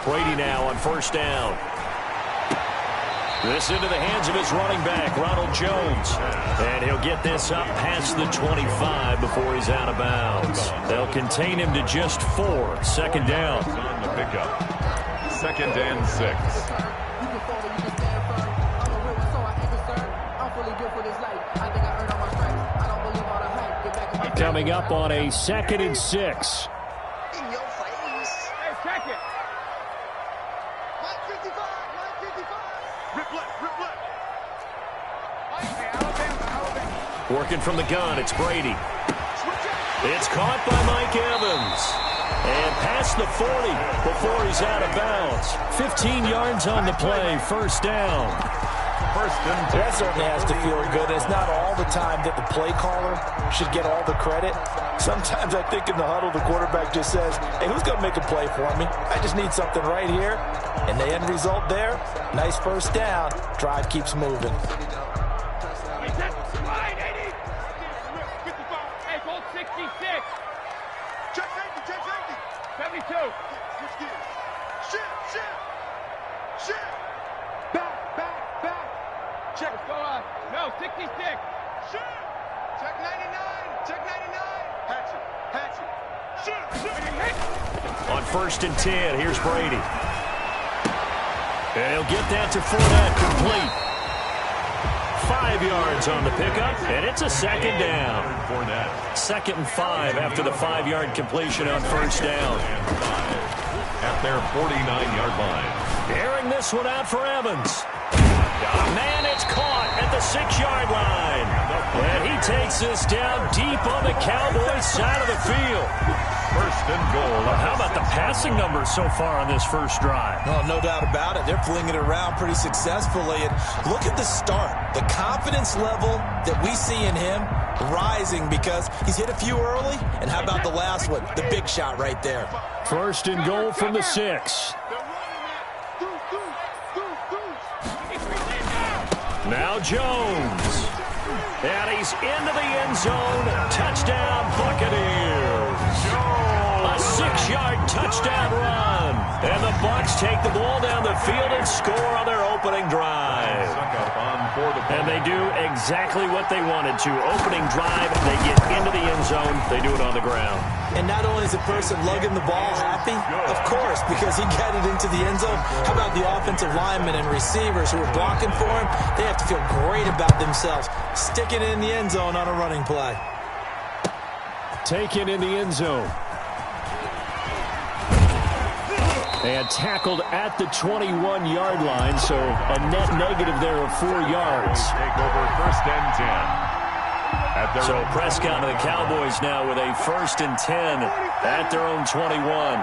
Brady now on first down. This into the hands of his running back, Ronald Jones. And he'll get this up past the 25 before he's out of bounds. They'll contain him to just 4. Second down. On the pickup. 2nd and 6. Coming up on a 2nd and 6. Working from the gun, it's Brady. It's caught by Mike Evans. And past the 40 before he's out of bounds. 15 yards on the play, first down. That certainly has to feel good. It's not all the time that the play caller should get all the credit. Sometimes I think in the huddle the quarterback just says, hey, who's going to make a play for me? I just need something right here. And the end result there, nice first down. Drive keeps moving. No, 66. Shoot. Check 99. Check 99. Hatchet. Shoot. On 1st and 10, here's Brady. And he'll get that to Fournette, complete. 5 yards on the pickup, and it's a 2nd down. 2nd and 5 after the 5-yard completion on first down. At their 49-yard line. Airing this one out for Evans. Man, it's caught at the 6-yard line. And he takes this down deep on the Cowboys side of the field. 1st and goal. How about the passing numbers so far on this first drive? Oh, no doubt about it. They're flinging it around pretty successfully. And look at the start. The confidence level that we see in him rising because he's hit a few early. And how about the last one? The big shot right there. 1st and goal from the 6. Now Jones. And he's into the end zone. Touchdown, Buccaneers. A 6-yard touchdown run. And the Bucs take the ball down the field and score on their opening drive. And they do exactly what they wanted to. Opening drive, they get into the end zone. They do it on the ground. And not only is the person lugging the ball happy, of course, because he got it into the end zone. How about the offensive linemen and receivers who are blocking for him? They have to feel great about themselves, sticking it in the end zone on a running play. Taken in the end zone. And tackled at the 21-yard line, so a net negative there of 4 yards. Take over 1st and 10. So Prescott and the Cowboys now with a 1st and 10 at their own 21.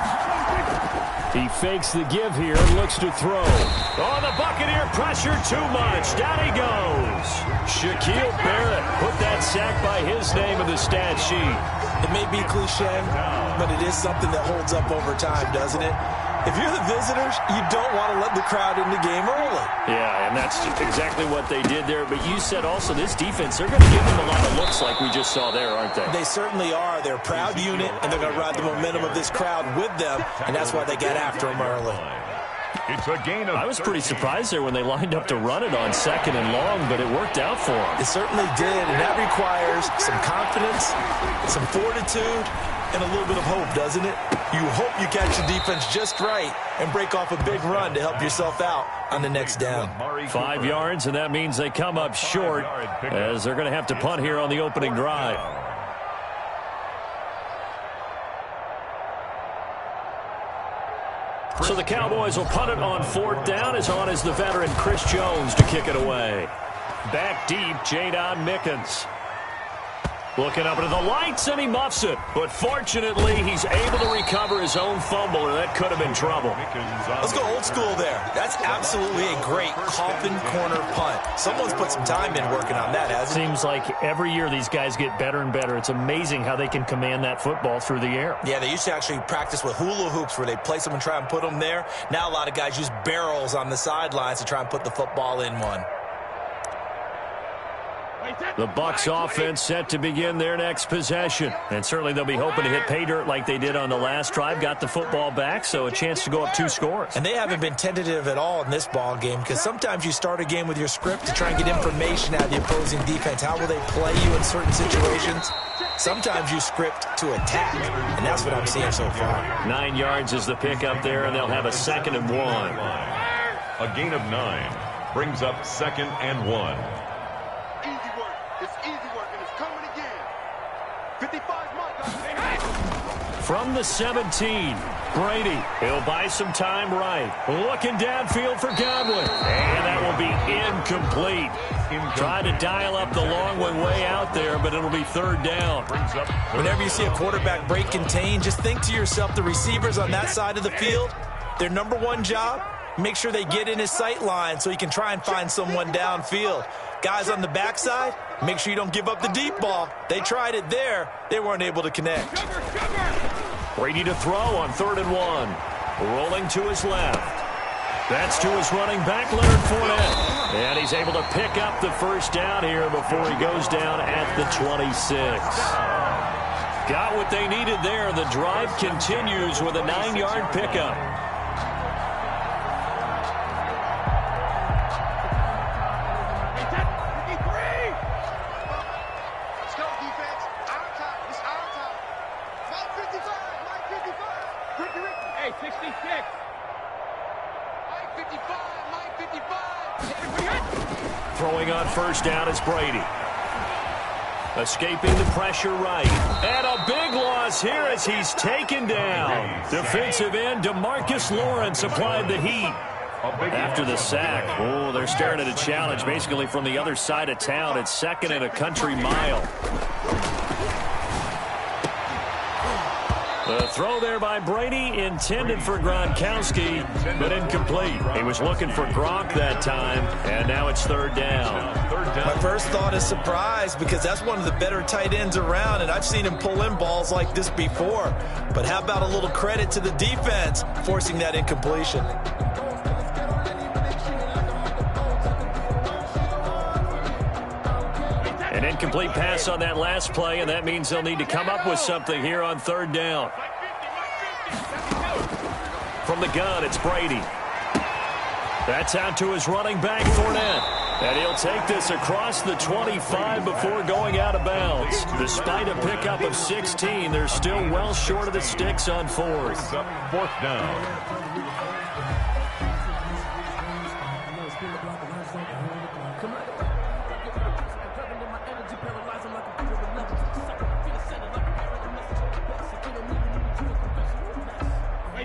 He fakes the give here and looks to throw. Oh, the Buccaneer pressure too much. Down he goes. Shaquille Barrett put that sack by his name in the stat sheet. It may be cliche, but it is something that holds up over time, doesn't it? If you're the visitors, you don't want to let the crowd in the game early. Yeah, and that's exactly what they did there. But you said also this defense, they're going to give them a lot of looks like we just saw there, aren't they? They certainly are. They're a proud unit, and they're going to ride the momentum of this crowd with them, and that's why they got after them early. It's a gain of I was pretty surprised there when they lined up to run it on 2nd and long, but it worked out for them. It certainly did, and that requires some confidence, some fortitude, and a little bit of hope, doesn't it? You hope you catch the defense just right and break off a big run to help yourself out on the next down. 5 yards, and that means they come up short as they're going to have to punt here on the opening drive. So the Cowboys will punt it on 4th down. As on is the veteran Chris Jones to kick it away. Back deep, Jadon Mickens. Looking up into the lights, and he muffs it. But fortunately, he's able to recover his own fumble, or that could have been trouble. Let's go old school there. That's absolutely a great coffin corner punt. Someone's put some time in working on that, hasn't it? Seems like every year these guys get better and better. It's amazing how they can command that football through the air. Yeah, they used to actually practice with hula hoops where they place them and try and put them there. Now a lot of guys use barrels on the sidelines to try and put the football in one. The Bucs offense set to begin their next possession. And certainly they'll be hoping to hit pay dirt like they did on the last drive. Got the football back, so a chance to go up 2 scores. And they haven't been tentative at all in this ball game, because sometimes you start a game with your script to try and get information out of the opposing defense. How will they play you in certain situations? Sometimes you script to attack, and that's what I'm seeing so far. 9 yards is the pickup there, and they'll have a 2nd and 1. A gain of 9 brings up 2nd and 1. Easy work. It's easy work, and it's coming again. 55's my guy. From the 17, Brady. He'll buy some time right. Looking downfield for Godwin. And that will be incomplete. Trying to dial up the long one way out there, but it'll be 3rd down. Whenever you see a quarterback break contain, just think to yourself, the receivers on that side of the field, their number 1 job, make sure they get in his sight line so he can try and find someone downfield. Guys on the backside, make sure you don't give up the deep ball. They tried it there. They weren't able to connect. Brady to throw on 3rd and 1. Rolling to his left. That's to his running back, Leonard Fournette. And he's able to pick up the 1st down here before he goes down at the 26. Got what they needed there. The drive continues with a 9-yard pickup. Throwing on 1st down is Brady. Escaping the pressure right. And a big loss here as he's taken down. Defensive end DeMarcus Lawrence applied the heat. After the sack, oh, they're staring at a challenge basically from the other side of town. It's 2nd and a country mile. The throw there by Brady intended for Gronkowski, but incomplete. He was looking for Gronk that time, and now it's 3rd down. My first thought is surprise, because that's one of the better tight ends around, and I've seen him pull in balls like this before. But how about a little credit to the defense forcing that incompletion? An incomplete pass on that last play, and that means they'll need to come up with something here on 3rd down. From the gun, it's Brady. That's out to his running back, Fournette. And he'll take this across the 25 before going out of bounds. Despite a pickup of 16, they're still well short of the sticks on 4th. 4th down.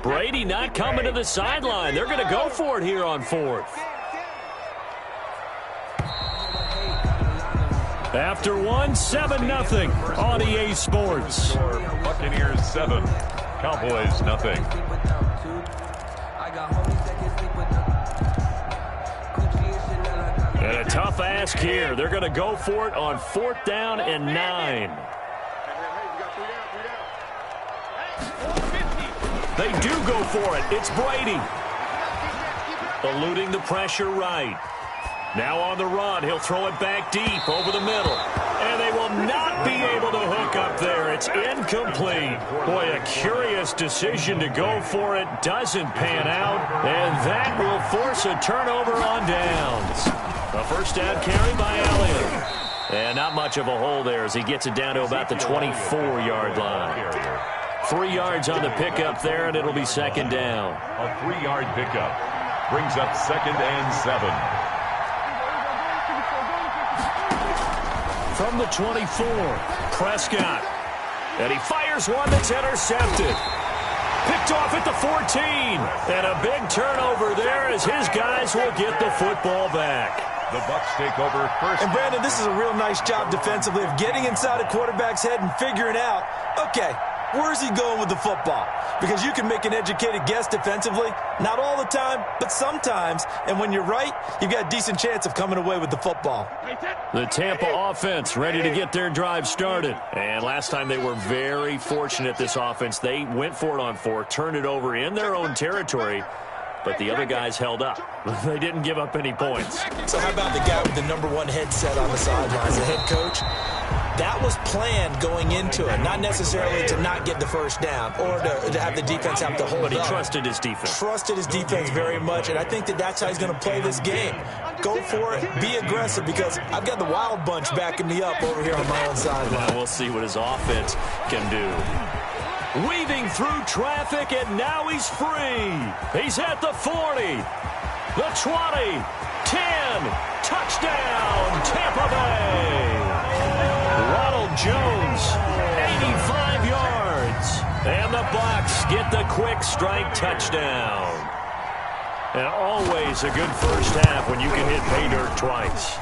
Brady not coming to the sideline. They're going to go for it here on 4th. After 7-0 on EA Sports. Buccaneers 7, Cowboys nothing. And a tough ask here. They're going to go for it on 4th down and 9. They do go for it. It's Brady. Eluding the pressure right. Now on the run, he'll throw it back deep over the middle. And they will not be able to hook up there. It's incomplete. Boy, a curious decision to go for it. Doesn't pan out. And that will force a turnover on downs. A 1st down carry by Elliott. And not much of a hole there as he gets it down to about the 24-yard line. 3 yards on the pickup there, and it'll be 2nd down. A 3-yard pickup brings up 2nd and 7. From the 24, Prescott. And he fires one that's intercepted. Picked off at the 14. And a big turnover there as his guys will get the football back. The Bucs take over 1st. And Brandon, this is a real nice job defensively of getting inside a quarterback's head and figuring out, okay, where's he going with the football? Because you can make an educated guess defensively. Not all the time, but sometimes. And when you're right, you've got a decent chance of coming away with the football. The Tampa offense ready to get their drive started. And last time they were very fortunate, this offense. They went for it on 4, turned it over in their own territory. but the other guys held up. They didn't give up any points. So how about the guy with the #1 headset on the sidelines, the head coach? That was planned going into it, not necessarily to not get the first down or to have the defense have to hold up. But he trusted his defense. Trusted his defense very much, and I think that's how he's going to play this game. Go for it, be aggressive, because I've got the wild bunch backing me up over here on my own sideline. Now we'll see what his offense can do. Weaving through traffic, and now he's free. He's at the 40, the 20, 10, touchdown, Tampa Bay. Ronald Jones, 85 yards. And the Bucs get the quick strike touchdown. And always a good first half when you can hit pay dirt twice.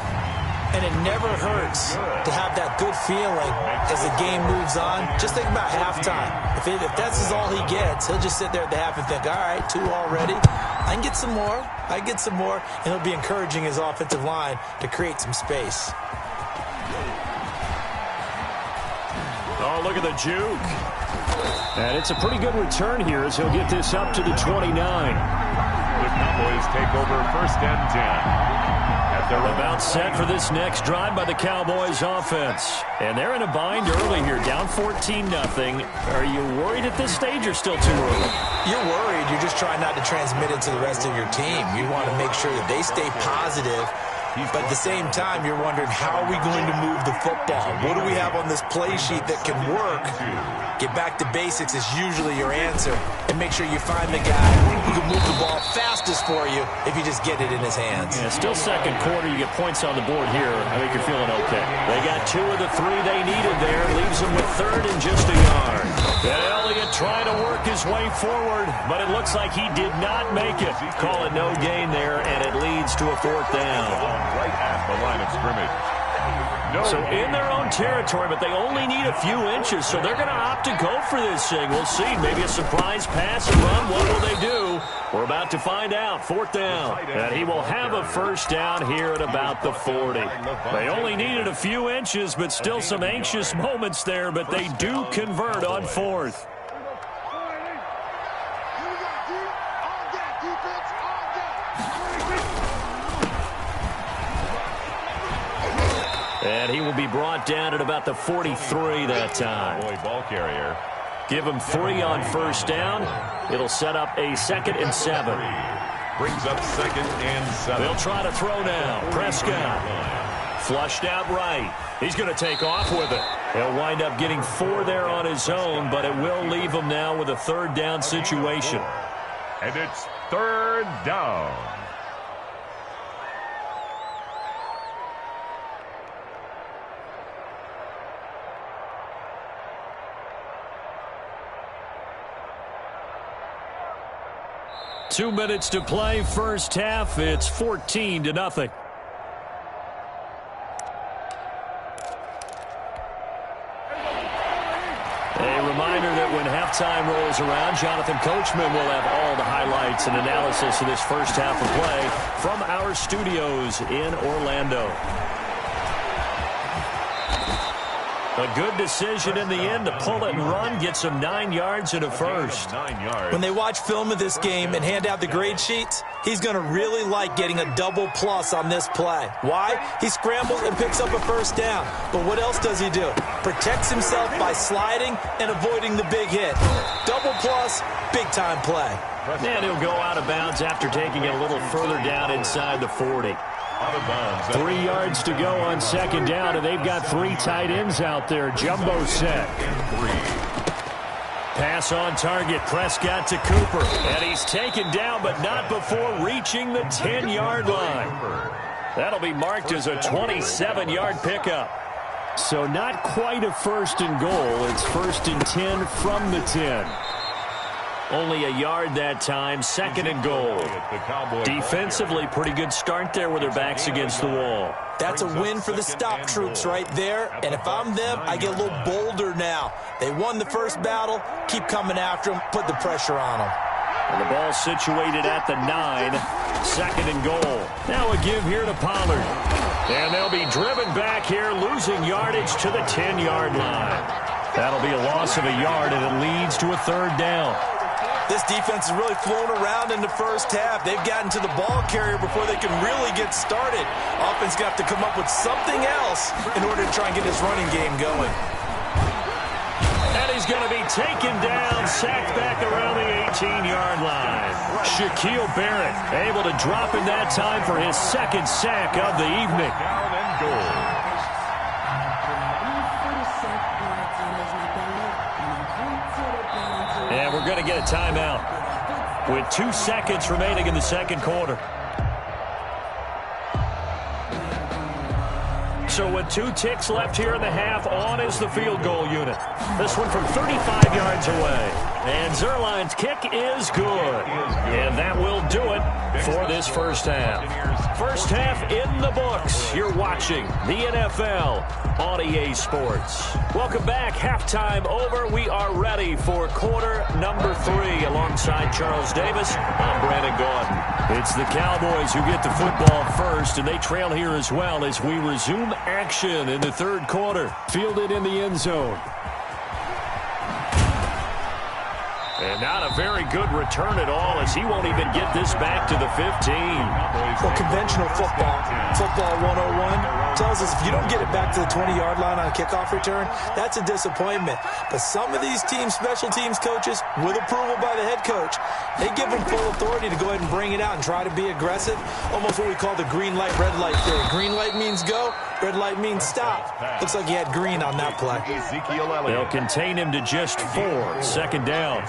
And it never hurts to have that good feeling as the game moves on. Just think about halftime. If that's all he gets, he'll just sit there at the half and think, all right, 2 already. I can get some more. I can get some more. And he'll be encouraging his offensive line to create some space. Oh, look at the juke. And it's a pretty good return here as he'll get this up to the 29. The Cowboys take over 1st and 10. They're about set for this next drive by the Cowboys offense. And they're in a bind early here, down 14-0. Are you worried at this stage or still too early? You're worried. You're just trying not to transmit it to the rest of your team. You want to make sure that they stay positive. But at the same time, you're wondering, how are we going to move the football? What do we have on this play sheet that can work? Get back to basics is usually your answer. And make sure you find the guy who can move the ball fastest for you if you just get it in his hands. Yeah, still second quarter. You get points on the board here. I think you're feeling okay. They got 2 of the 3 they needed there. Leaves them with 3rd and just a yard. And Elliott trying to work his way forward, but it looks like he did not make it. Call it no gain there, and it leads to a 4th down. Right at the line of scrimmage. So in their own territory, but they only need a few inches, so they're going to opt to go for this thing. We'll see. Maybe a surprise pass and run. What will they do? We're about to find out. 4th down. And he will have a 1st down here at about the 40. They only needed a few inches, but still some anxious moments there, but they do convert on 4th. And he will be brought down at about the 43 that time. Ball carrier. Give him 3 on 1st down. It'll set up a 2nd and 7. Brings up 2nd and 7. They'll try to throw now. Prescott. Flushed out right. He's going to take off with it. He'll wind up getting 4 there on his own, but it will leave him now with a 3rd down situation. And it's 3rd down. Two minutes to play, first half. It's 14-0. A reminder that when halftime rolls around, Jonathan Coachman will have all the highlights and analysis of this first half of play from our studios in Orlando. A good decision in the end to pull it and run, get some 9 yards and a 1st. 9 yards. When they watch film of this game and hand out the grade sheets, he's going to really like getting a double plus on this play. Why? He scrambles and picks up a 1st down. But what else does he do? Protects himself by sliding and avoiding the big hit. Double plus, big-time play. And he'll go out of bounds after taking it a little further down inside the 40. Out of bounds. 3 yards to go on 2nd down, and they've got 3 tight ends out there. Jumbo set. Pass on target. Prescott to Cooper. And he's taken down, but not before reaching the 10-yard line. That'll be marked as a 27-yard pickup. So not quite a 1st and goal. It's 1st and 10 from the 10. Only a yard that time, 2nd and goal. Defensively, pretty good start there with their backs against the wall. That's a win for the stop troops right there. And if I'm them, I get a little bolder now. They won the first battle. Keep coming after them. Put the pressure on them. And the ball situated at the 9. 2nd and goal. Now a give here to Pollard. And they'll be driven back here, losing yardage to the 10-yard line. That'll be a loss of a yard, and it leads to a 3rd down. This defense is really flown around in the first half. They've gotten to the ball carrier before they can really get started. Offense going to have to come up with something else in order to try and get this running game going. And he's going to be taken down, sacked back around the 18-yard line. Shaquille Barrett able to drop in that time for his second sack of the evening. Down and goal. And we're going to get a timeout with 2 seconds remaining in the second quarter. So with 2 ticks left here in the half, on is the field goal unit. This one from 35 yards away. And Zuerlein's kick is good. And that will do it for this first half. First half in the books. You're watching the NFL on EA Sports. Welcome back. Halftime over. We are ready for quarter number 3. Alongside Charles Davis, I'm Brandon Gaudin. It's the Cowboys who get the football first, and they trail here as well as we resume action in the third quarter. Fielded in the end zone. And not a very good return at all, as he won't even get this back to the 15. Well, conventional football 101 tells us if you don't get it back to the 20-yard line on a kickoff return, that's a disappointment. But some of these teams, special teams coaches, with approval by the head coach, they give them full authority to go ahead and bring it out and try to be aggressive. Almost what we call the green light, red light theory. Green light means go, red light means stop. Looks like he had green on that play. They'll contain him to just 4. Second down.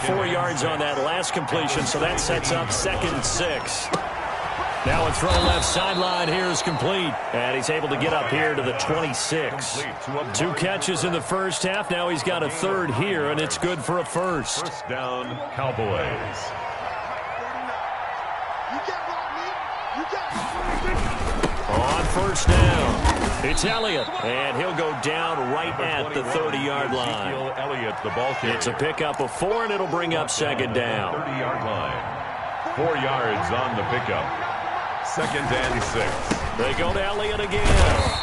4 yards on that last completion, so that sets up 2nd and 6. Now a throw left sideline here is complete, and he's able to get up here to the 26. 2 catches in the first half. Now he's got a third here, and it's good for a first. First down, Cowboys. On first down, it's Elliott, and he'll go down right at the 30-yard line. Elliott, the ball carrier. It's a pickup of 4, and it'll bring up second down. 30-yard line. 4 yards on the pickup. 2nd and 6. They go to Elliott again.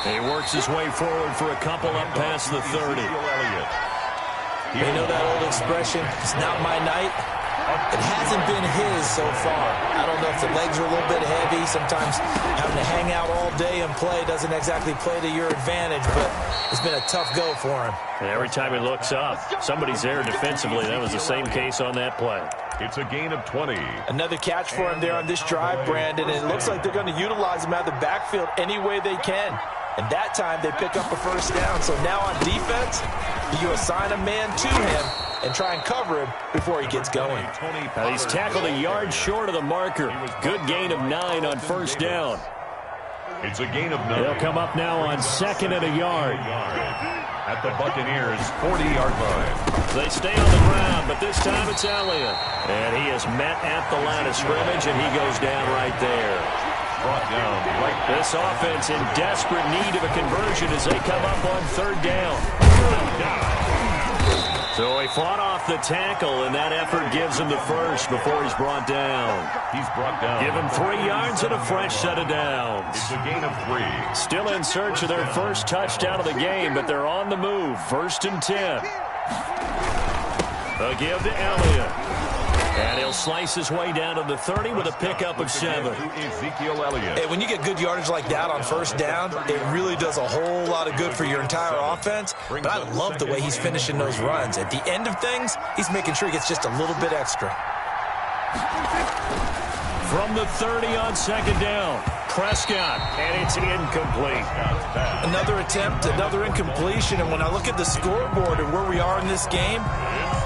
He works his way forward for a couple up past the 30. You know that old expression, it's not my night? It hasn't been his so far. I don't know if the legs are a little bit heavy. Sometimes having to hang out all day and play doesn't exactly play to your advantage, but it's been a tough go for him. And every time he looks up, somebody's there defensively. That was the same case on that play. It's a gain of 20. Another catch for him there on this drive, Brandon, and it looks like they're going to utilize him out of the backfield any way they can. And that time they pick up a first down. So now on defense, you assign a man to him and try and cover him before he gets going. He's tackled a yard short of the marker. Good gain of 9 on first down. It's a gain of 9. They'll come up now on 2nd and a yard. At the Buccaneers' 40-yard line. They stay on the ground, but this time it's Elliott. And he is met at the line of scrimmage, and he goes down right there. Brought down right. This offense in desperate need of a conversion as they come up on 3rd down. So he fought off the tackle, and that effort gives him the first before he's brought down. He's brought down. Give him 3 yards and a fresh set of downs. It's a gain of 3. Still in search of their first touchdown of the game, but they're on the move. 1st and 10. A give to Elliott. And he'll slice his way down to the 30 with a pickup of 7. Ezekiel Elliott. Hey, when you get good yardage like that on first down, it really does a whole lot of good for your entire offense. But I love the way he's finishing those runs. At the end of things, he's making sure he gets just a little bit extra. From the 30 on 2nd down, Prescott, and it's incomplete. Another attempt, another incompletion, and when I look at the scoreboard and where we are in this game,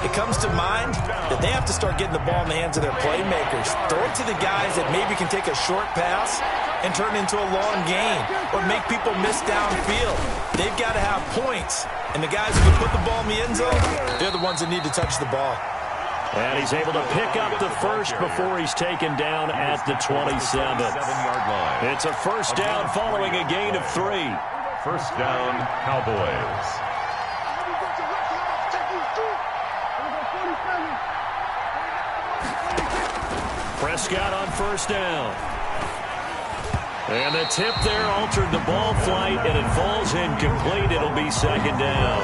it comes to mind that they have to start getting the ball in the hands of their playmakers. Throw it to the guys that maybe can take a short pass and turn it into a long gain or make people miss downfield. They've got to have points, and the guys who can put the ball in the end zone, they're the ones that need to touch the ball. And he's able to pick up the first before he's taken down at the 27th. 7-yard line. It's a first down following a gain of 3. First down, Cowboys. Prescott on first down. And the tip there altered the ball flight, and it falls incomplete. It'll be 2nd down.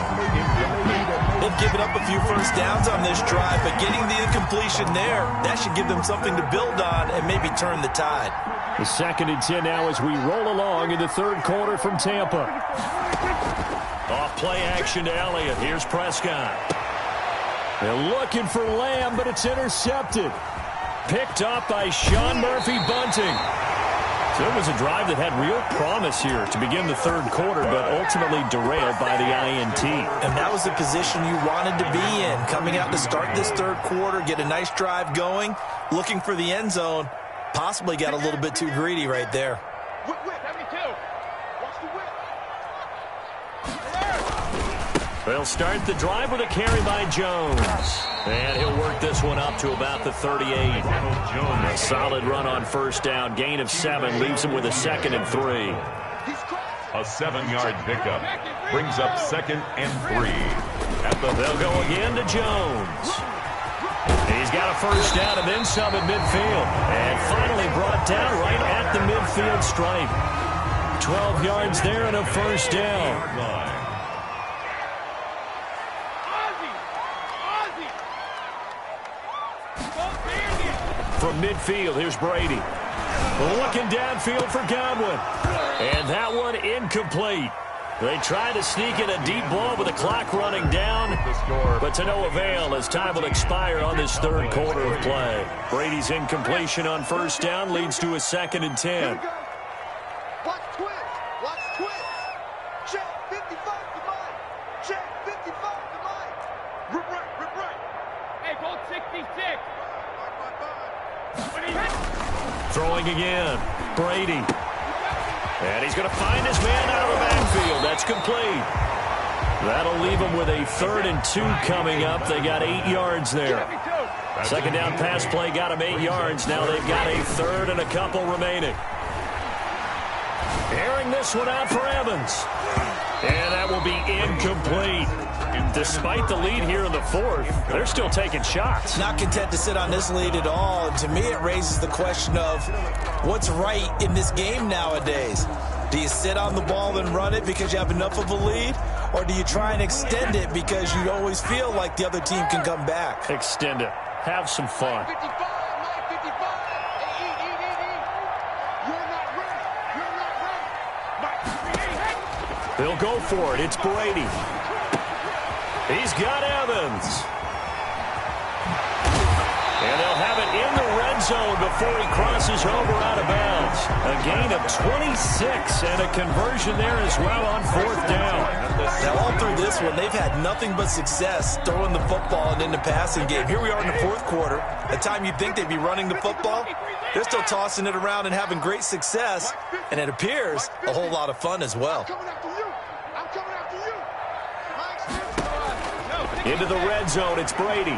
They've given up a few first downs on this drive, but getting the incompletion there, that should give them something to build on and maybe turn the tide. The 2nd and 10 now as we roll along in the 3rd quarter from Tampa. Off play action to Elliott. Here's Prescott. They're looking for Lamb, but it's intercepted. Picked up by Sean Murphy-Bunting. So it was a drive that had real promise here to begin the 3rd quarter, but ultimately derailed by the INT. And that was the position you wanted to be in. Coming out to start this 3rd quarter, get a nice drive going, looking for the end zone. Possibly got a little bit too greedy right there. Whip, 72. Watch the whip. They'll start the drive with a carry by Jones. And he'll work this one up to about the 38. A solid run on 1st down. Gain of 7 leaves him with a 2nd and 3. A 7-yard pickup brings up 2nd and 3. They'll go again to Jones. He's got a 1st down and then some at midfield. And finally brought down right at the midfield stripe. 12 yards there and a 1st down. From midfield, here's Brady. Looking downfield for Godwin. And that one incomplete. They tried to sneak in a deep ball with the clock running down, but to no avail as time will expire on this 3rd quarter of play. Brady's incompletion on 1st down leads to a 2nd and 10. Watch twist. Watch twist. Check 55 to Mike. Check 55 to Mike. Rip right. Hey, goal 66. Throwing again. Brady. And he's going to find his man out of the backfield. That's complete. That'll leave him with a 3rd and 2 coming up. They got 8 yards there. 2nd down pass play got him 8 yards. Now they've got a 3rd and a couple remaining. Airing this one out for Evans. And that will be incomplete. Despite the lead here in the 4th, they're still taking shots. Not content to sit on this lead at all. And to me, it raises the question of what's right in this game nowadays. Do you sit on the ball and run it because you have enough of a lead? Or do you try and extend it because you always feel like the other team can come back? Extend it. Have some fun. 55, Mike 55. You're not ready. They'll go for it. It's Brady. He's got Evans. And they'll have it in the red zone before he crosses over out of bounds. A gain of 26 and a conversion there as well on 4th down. Now, all through this one, they've had nothing but success throwing the football and in the passing game. Here we are in the 4th quarter. A time you'd think they'd be running the football. They're still tossing it around and having great success. And it appears a whole lot of fun as well. I'm coming after you. Into the red zone, it's Brady.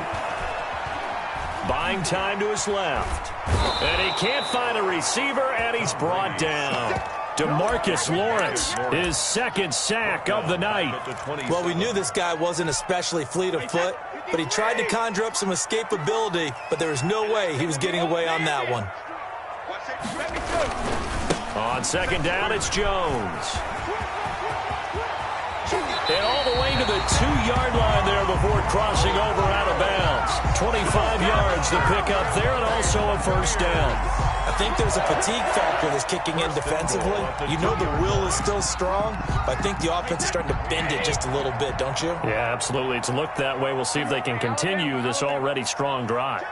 Buying time to his left. And he can't find a receiver, and he's brought down. DeMarcus Lawrence, his 2nd sack of the night. Well, we knew this guy wasn't especially fleet of foot, but he tried to conjure up some escapability, but there was no way he was getting away on that one. On 2nd down, it's Jones. And all the way to the 2-yard line there before crossing over out of bounds. 25 yards to pick up there and also a 1st down. I think there's a fatigue factor that's kicking in defensively. You know the will is still strong, but I think the offense is starting to bend it just a little bit, don't you? Yeah, absolutely. It's looked that way. We'll see if they can continue this already strong drive.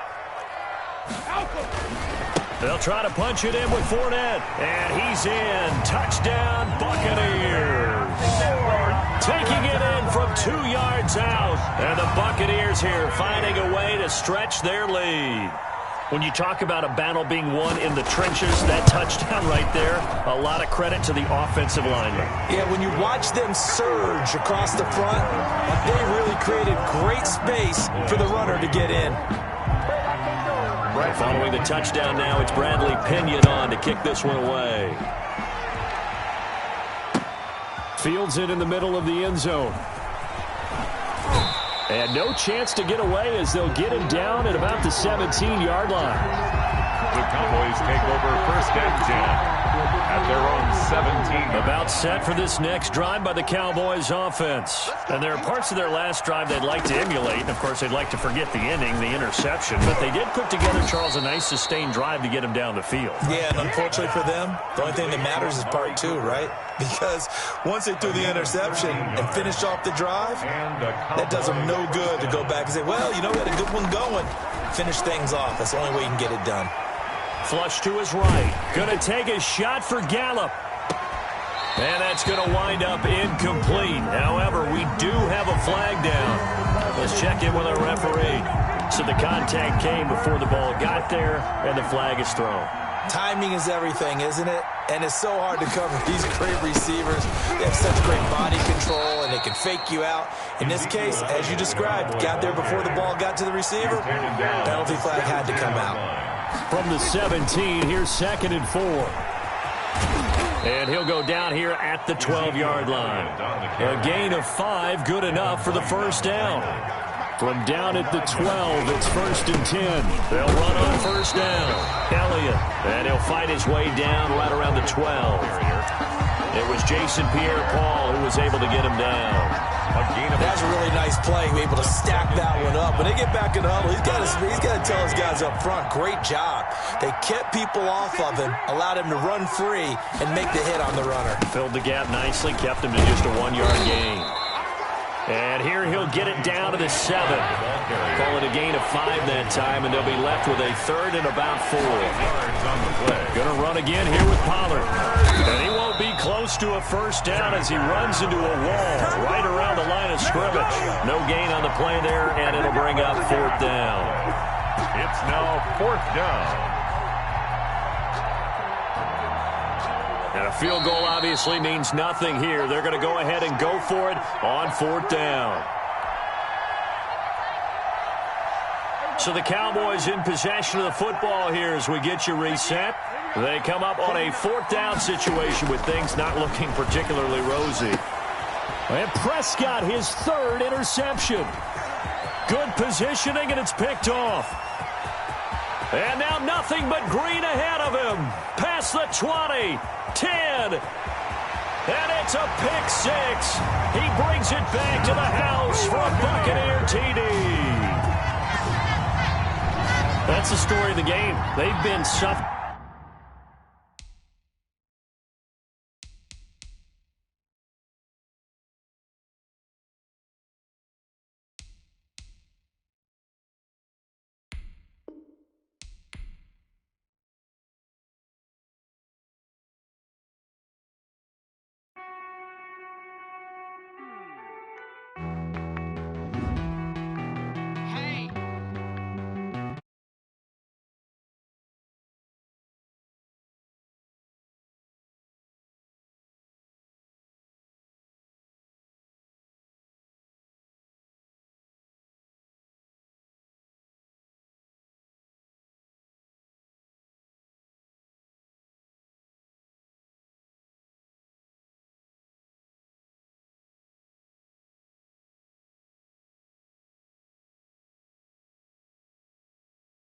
They'll try to punch it in with Fournette. And he's in. Touchdown, Buccaneers. Taking it in from 2 yards out. And the Buccaneers here finding a way to stretch their lead. When you talk about a battle being won in the trenches, that touchdown right there, a lot of credit to the offensive linemen. Yeah, when you watch them surge across the front, they really created great space for the runner to get in. Following the touchdown now, it's Bradley Pinion on to kick this one away. Fields it in the middle of the end zone. And no chance to get away as they'll get him down at about the 17-yard line. The Cowboys Cowboys take over 1st and 10 at their own 17. About set for this next drive by the Cowboys offense. And there are parts of their last drive they'd like to emulate. And, of course, they'd like to forget the inning, the interception. But they did put together, Charles, a nice sustained drive to get him down the field. Yeah, and unfortunately for them, the only thing that matters is part 2, right? Because once they threw the interception and finished off the drive, that does them no good to go back and say, well, you know, we had a good one going. Finish things off. That's the only way you can get it done. Flush to his right. Going to take a shot for Gallup. And that's going to wind up incomplete. However, we do have a flag down. Let's check in with our referee. So the contact came before the ball got there, and the flag is thrown. Timing is everything, isn't it? And it's so hard to cover these great receivers. They have such great body control, and they can fake you out. In this case, as you described, got there before the ball got to the receiver. Penalty flag had to come out. From the 17, here's 2nd and 4. And he'll go down here at the 12-yard line. A gain of 5, good enough for the first down. From down at the 12, it's 1st and 10. They'll run on first down. Elliott, and he'll fight his way down right around the 12. It was Jason Pierre-Paul who was able to get him down. That's a really nice play, able to stack that one up. When they get back in the huddle, he's got to tell his guys up front, great job. They kept people off of him, allowed him to run free, and make the hit on the runner. Filled the gap nicely, kept him to just a 1-yard gain. And here he'll get it down to the 7. Call it a gain of 5 that time, and they'll be left with a 3rd and about 4. Going to run again here with Pollard. And he won't be close to a first down as he runs into a wall right around the line of scrimmage. No gain on the play there, and it'll bring up 4th down. It's now 4th down. And a field goal obviously means nothing here. They're going to go ahead and go for it on 4th down. So the Cowboys in possession of the football here as we get you reset. They come up on a 4th down situation with things not looking particularly rosy. And Prescott, his 3rd interception. Good positioning, and it's picked off. And now nothing but green ahead of him. Past the 20, 10, and it's a pick 6. He brings it back to the house for a Buccaneer TD. That's the story of the game. They've been suffering.